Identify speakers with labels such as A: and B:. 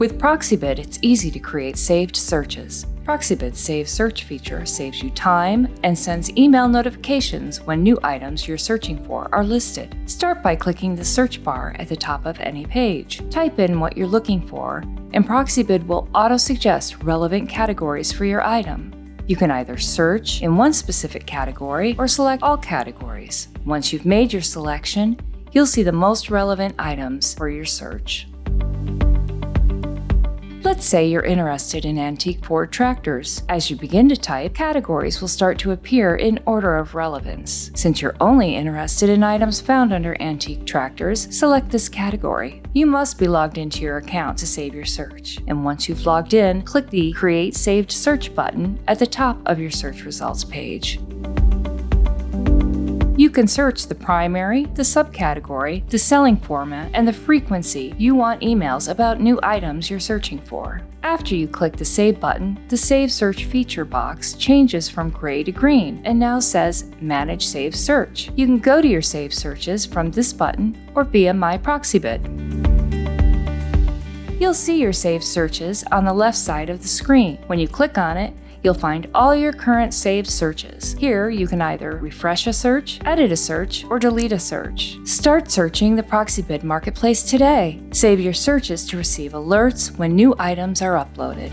A: With Proxibid, it's easy to create saved searches. Proxibid's Save Search feature saves you time and sends email notifications when new items you're searching for are listed. Start by clicking the search bar at the top of any page. Type in what you're looking for, and Proxibid will auto-suggest relevant categories for your item. You can either search in one specific category or select all categories. Once you've made your selection, you'll see the most relevant items for your search. Let's say you're interested in antique Ford tractors. As you begin to type, categories will start to appear in order of relevance. Since you're only interested in items found under antique tractors, select this category. You must be logged into your account to save your search. And once you've logged in, click the Create Saved Search button at the top of your search results page. You can search the primary, the subcategory, the selling format, and the frequency you want emails about new items you're searching for. After you click the Save button, the Save Search feature box changes from gray to green and now says Manage Save Search. You can go to your saved searches from this button or via My Proxibid. You'll see your saved searches on the left side of the screen. When you click on it, you'll find all your current saved searches. Here, you can either refresh a search, edit a search, or delete a search. Start searching the Proxibid Marketplace today. Save your searches to receive alerts when new items are uploaded.